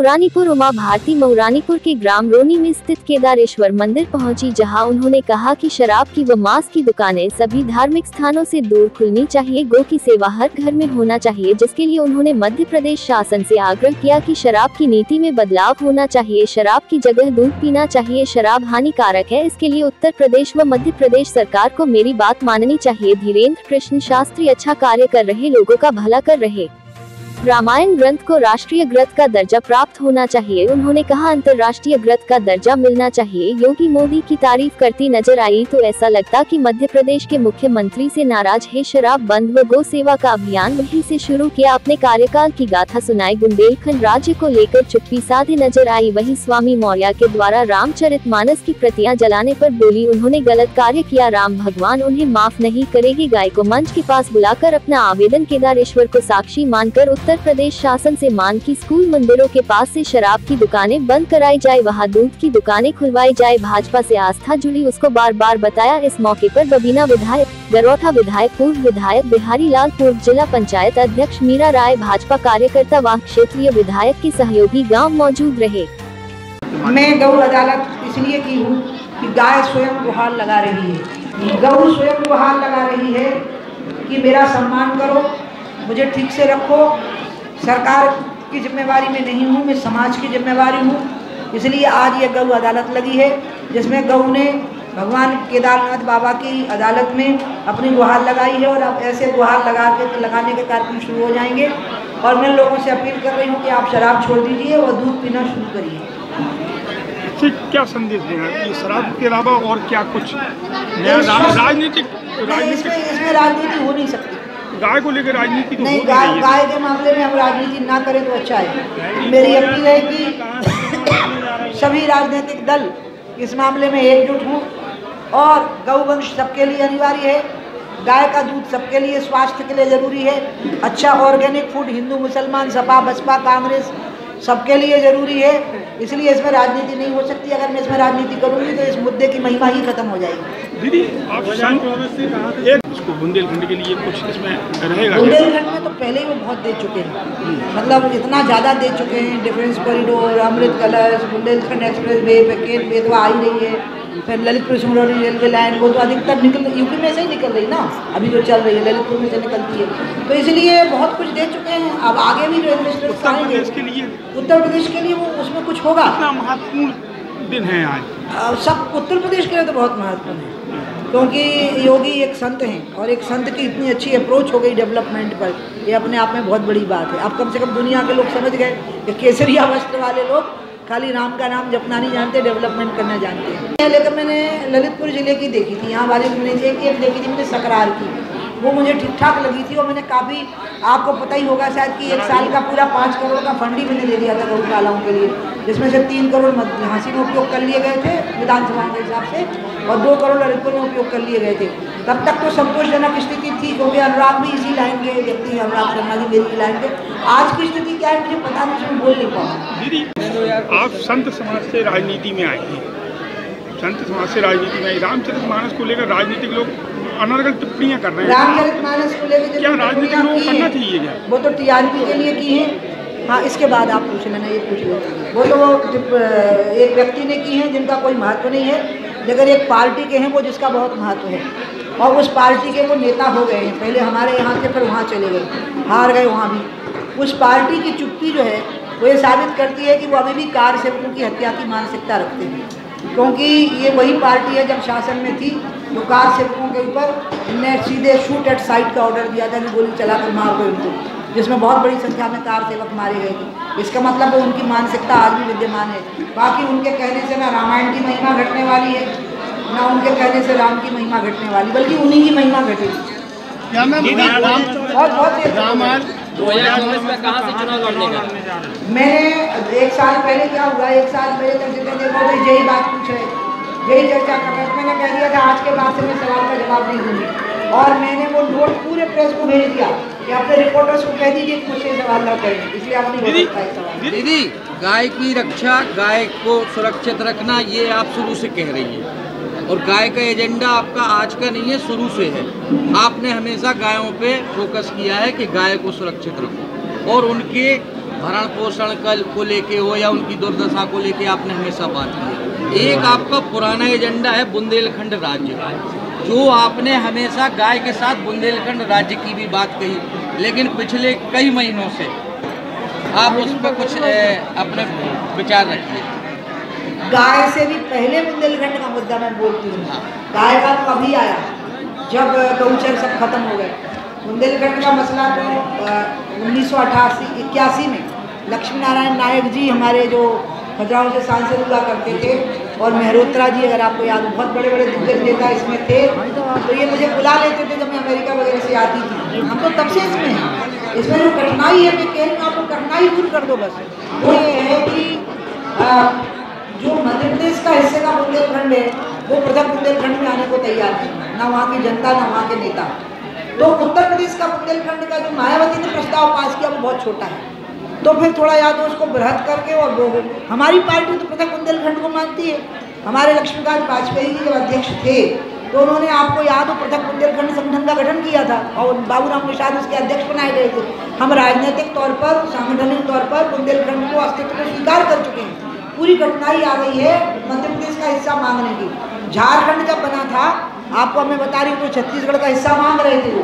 मऊरानीपुर उमा भारती मऊरानीपुर के ग्राम रोनी में स्थित केदारेश्वर मंदिर पहुंची, जहां उन्होंने कहा कि शराब की व मांस की दुकानें सभी धार्मिक स्थानों से दूर खुलनी चाहिए। गौ की सेवा हर घर में होना चाहिए, जिसके लिए उन्होंने मध्य प्रदेश शासन से आग्रह किया कि शराब की नीति में बदलाव होना चाहिए। शराब की जगह दूध पीना चाहिए। शराब हानिकारक है, इसके लिए उत्तर प्रदेश व मध्य प्रदेश सरकार को मेरी बात माननी चाहिए। धीरेन्द्र कृष्ण शास्त्री अच्छा कार्य कर रहे, लोगों का भला कर रहे। रामायण ग्रंथ को राष्ट्रीय ग्रंथ का दर्जा प्राप्त होना चाहिए। उन्होंने कहा अंतर्राष्ट्रीय ग्रंथ का दर्जा मिलना चाहिए। योगी मोदी की तारीफ करती नजर आई तो ऐसा लगता कि मध्य प्रदेश के मुख्यमंत्री से नाराज है। शराब बंद व गौ सेवा का अभियान वहीं से शुरू किया। अपने कार्यकाल की गाथा सुनाई। बुंदेलखंड राज्य को लेकर चुप्पी साधे नजर आई। वहीं स्वामी मौर्य के द्वारा रामचरितमानस की प्रतियां जलाने पर बोली, उन्होंने गलत कार्य किया, राम भगवान उन्हें माफ नहीं करेगी। गाय को मंच के पास बुलाकर अपना आवेदन केदारेश्वर को साक्षी मानकर उत्तर प्रदेश शासन से मांग की स्कूल मंदिरों के पास से शराब की दुकानें बंद कराई जाए, वहां दूध की दुकानें खुलवाई जाए। भाजपा से आस्था जुड़ी, उसको बार बार बताया। इस मौके पर बबीना विधायक, गरोठा विधायक, पूर्व विधायक बिहारी लाल, पूर्व जिला पंचायत अध्यक्ष मीरा राय, भाजपा कार्यकर्ता व क्षेत्रीय विधायक के सहयोगी गाँव मौजूद रहे। मैं गौ अदालत इसलिए की हूँ कि गाय स्वयं गुहार लगा रही है, गौ स्वयं गुहार लगा रही है कि मेरा सम्मान करो, मुझे ठीक से रखो। सरकार की जिम्मेवारी में नहीं हूँ, मैं समाज की जिम्मेवारी हूँ। इसलिए आज ये गौ अदालत लगी है, जिसमें गौ ने भगवान केदारनाथ बाबा की अदालत में अपनी गुहार लगाई है और अब ऐसे गुहार लगाने के कार्यक्रम शुरू हो जाएंगे। और मैं लोगों से अपील कर रही हूँ कि आप शराब छोड़ दीजिए और दूध पीना शुरू करिए। क्या संदेश देना है शराब के अलावा और क्या कुछ राजनीतिक इसमें राजनीति हो नहीं सकती। गाय को लेकर राजनीति नहीं, गाय के मामले में हम राजनीति ना करें तो अच्छा है। मेरी अपील है कि सभी राजनीतिक दल इस मामले में एकजुट हों और गौवंश सबके लिए अनिवार्य है। गाय का दूध सबके लिए स्वास्थ्य के लिए जरूरी है। अच्छा ऑर्गेनिक फूड हिंदू मुसलमान सपा बसपा कांग्रेस सबके लिए जरूरी है। इसलिए इसमें राजनीति नहीं हो सकती। अगर मैं इसमें राजनीति करूंगी तो इस मुद्दे की महिमा ही खत्म हो जाएगी। दीदी आप इसको बुंदेलखंड के लिए कुछ इसमें रहेगा? बुंदेलखंड में तो पहले ही वो बहुत दे चुके हैं, मतलब इतना ज़्यादा दे चुके हैं। डिफेंस कॉरिडोर, अमृत कलश, बुंदेलखंड एक्सप्रेस वे, पैकेट वे तो आ ही रही है। फिर ललितपुर सिंगरौली रेलवे लाइन वो तो अधिकतर यूपी में से ही निकल रही ना, अभी जो चल रही है ललितपुर में से निकलती है। तो इसलिए बहुत कुछ दे चुके हैं। अब आगे भी रेलवे स्टेशन आएंगे उत्तर प्रदेश के लिए, वो उसमें कुछ होगा। महत्वपूर्ण दिन है आज सब उत्तर प्रदेश के लिए तो बहुत महत्वपूर्ण है, क्योंकि योगी एक संत हैं और एक संत की इतनी अच्छी अप्रोच हो गई डेवलपमेंट पर, ये अपने आप में बहुत बड़ी बात है। अब कम से कम दुनिया के लोग समझ गए कि केसरिया वस्त्र वाले लोग खाली राम का नाम जपना नहीं जानते, डेवलपमेंट करना जानते हैं। लेकिन मैंने ललितपुर ज़िले की देखी थी, यहाँ वाली मैंने एक देखी थी मैंने सकरार की, वो मुझे ठीक ठाक लगी थी। और मैंने काफ़ी, आपको पता ही होगा शायद कि 1 साल का पूरा 5 करोड़ का फंड ही मैंने दे दिया था गौशालाओं के लिए, जिसमें से 3 करोड़ झांसी में उपयोग कर लिए गए थे विधानसभा के हिसाब से और 2 करोड़ ललितपुर में उपयोग कर लिए गए थे। तब तक तो संतोषजनक स्थिति थी, क्योंकि अनुराग भी इसी लाइन के व्यक्ति, अनुराग शर्मा जी मेरी लाइन के। आज की स्थिति क्या है मुझे पता नहीं, मैं बोल नहीं पाऊँ। दीदी आप संत समाज से राजनीति में आए हैं, संत समाज से राजनीति में रामचरितमानस को लेकर राजनीतिक लोग अनर्गल टिप्पणियां कर रहे हैं। रामचरितमानस को लेकर क्या राजनीतिक लोग करना चाहिए क्या? वो तो टीआरपी के लिए की है। हाँ, इसके बाद आप पूछ लेना, ये पूछ लो। वो तो एक व्यक्ति ने की है जिनका कोई महत्व नहीं है, लेकिन एक पार्टी के हैं वो जिसका बहुत महत्व है और उस पार्टी के वो नेता हो गए हैं। पहले हमारे यहाँ से, फिर वहाँ चले गए, हार गए वहाँ भी। उस पार्टी की चुप्पी जो है वो ये साबित करती है कि वो अभी भी कार सेवकों की हत्या की मानसिकता रखते हैं, क्योंकि ये वही पार्टी है जब शासन में थी तो कार सेवकों के ऊपर ने सीधे शूट एट साइट का ऑर्डर दिया था कि गोली चलाकर मार दो इनको, जिसमें बहुत बड़ी संख्या में कार सेवक मारे गए थे। इसका मतलब वो उनकी मानसिकता आज भी विद्यमान है। बाकी उनके कहने से ना रामायण की महिमा घटने वाली है, ना उनके कहने से राम की महिमा घटने वाली, बल्कि उन्हीं की महिमा घटेगी। रामायण 2024 में कहाँ से चुनाव लड़ने का? मैंने 1 साल पहले क्या हुआ, 1 साल पहले तक जितने देखो तो यही बात पूछ रहे, यही चर्चा कर रहे थे। मैंने कह दिया था आज के बाद से मैं सवाल का जवाब नहीं दूंगी, और मैंने वो नोट पूरे प्रेस को भेज दिया कि अपने रिपोर्टर्स को कह दीजिए कि मुझसे सवाल न करें, इसलिए आप नहीं हो सकता है सवाल। दीदी गाय की रक्षा, गाय को सुरक्षित रखना, ये आप शुरू से कह रही हैं और गाय का एजेंडा आपका आज का नहीं है, शुरू से है। आपने हमेशा गायों पे फोकस किया है कि गाय को सुरक्षित रखो और उनके भरण पोषण को लेके हो या उनकी दुर्दशा को लेके आपने हमेशा बात की है। एक आपका पुराना एजेंडा है बुंदेलखंड राज्य, जो आपने हमेशा गाय के साथ बुंदेलखंड राज्य की भी बात कही, लेकिन पिछले कई महीनों से आप उस पर कुछ अपने विचार रखिए। गाय से भी पहले बुंदेलखंड का मुद्दा मैं बोलती हूँ। गाय का तो अभी आया जब गौचर सब खत्म हो गए। बुंदेलखंड का मसला तो 1981 में लक्ष्मी नारायण नायक जी हमारे जो खजुराहो से सांसद हुआ करते थे, और मेहरोत्रा जी, अगर आपको याद, बहुत बड़े बड़े दिग्गज नेता इसमें थे, तो ये मुझे बुला लेते थे जब मैं अमेरिका वगैरह से आती थी। हम तो तब से इसमें हैं। इसमें जो कठिनाई है, मैं कह रही हूँ आप लोग कठिनाई दूर कर दो बस। वो ये है कि जो मध्य प्रदेश का हिस्से का बुंदेलखंड है वो पृथक बुंदेलखंड में आने को तैयार है, ना वहाँ की जनता ना वहाँ के नेता। तो उत्तर प्रदेश का बुंदेलखंड का जो मायावती ने प्रस्ताव पास किया वो बहुत छोटा है, तो फिर थोड़ा या तो उसको बृहत करके, और वो हमारी पार्टी तो पृथक बुंदेलखंड को मानती है। हमारे लक्ष्मीकांत वाजपेयी जी जब अध्यक्ष थे तो उन्होंने, आपको याद हो, पृथक बुंदेलखंड संगठन का गठन किया था और बाबूराम निषाद उसके अध्यक्ष बनाए गए थे। हम राजनीतिक तौर पर, सांगठनिक तौर पर बुंदेलखंड को अस्तित्व में स्वीकार कर चुके हैं। पूरी कठिनाई आ गई है मध्य प्रदेश का हिस्सा मांगने की। झारखंड जब बना था, आपको मैं बता रही हूँ, तो छत्तीसगढ़ का हिस्सा मांग रहे थे वो,